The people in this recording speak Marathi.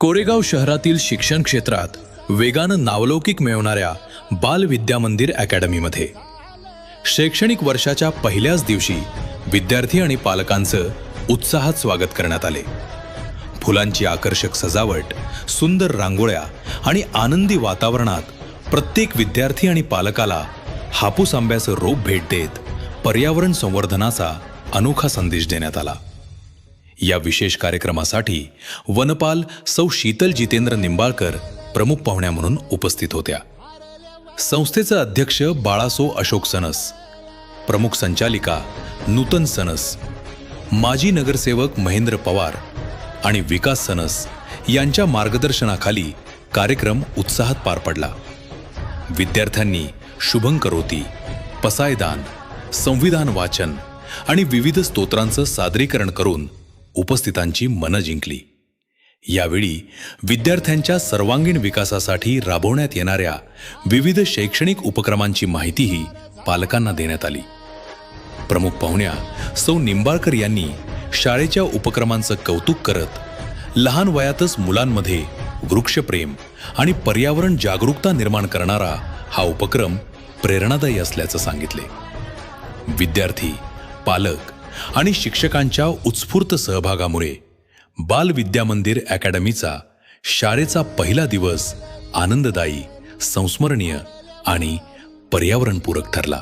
कोरेगाव शहरातील शिक्षण क्षेत्रात वेगानं नावलौकिक मिळवणाऱ्या बाल विद्या मंदिर अकॅडमीमध्ये शैक्षणिक वर्षाच्या पहिल्याच दिवशी विद्यार्थी आणि पालकांचं उत्साहात स्वागत करण्यात आले। फुलांची आकर्षक सजावट, सुंदर रांगोळ्या आणि आनंदी वातावरणात प्रत्येक विद्यार्थी आणि पालकाला हापूस आंब्याचं रोप भेट देत पर्यावरण संवर्धनाचा अनोखा संदेश देण्यात आला। या विशेष कार्यक्रमासाठी वनपाल सौ शीतल जितेंद्र निंबाळकर प्रमुख पाहुण्या म्हणून उपस्थित होत्या। संस्थेचे अध्यक्ष बाळासो अशोक सनस, प्रमुख संचालिका नूतन सनस, माजी नगरसेवक महेंद्र पवार आणि विकास सनस यांच्या मार्गदर्शनाखाली कार्यक्रम उत्साहात पार पडला। विद्यार्थ्यांनी शुभंकरोती, पसायदान, संविधान वाचन आणि विविध स्तोत्रांचं सादरीकरण करून उपस्थितांची मनं जिंकली। यावेळी विद्यार्थ्यांच्या सर्वांगीण विकासासाठी राबवण्यात येणाऱ्या विविध शैक्षणिक उपक्रमांची माहितीही पालकांना देण्यात आली। प्रमुख पाहुण्या सौ निंबाळकर यांनी शाळेच्या उपक्रमांचं कौतुक करत लहान वयातच मुलांमध्ये वृक्षप्रेम आणि पर्यावरण जागरूकता निर्माण करणारा हा उपक्रम प्रेरणादायी असल्याचं सांगितले। विद्यार्थी, पालक आणि शिक्षकांच्या उत्स्फूर्त सहभागामुळे बाल विद्या मंदिर अकॅडमीचा शाळेचा पहिला दिवस आनंददायी, संस्मरणीय आणि पर्यावरणपूरक ठरला।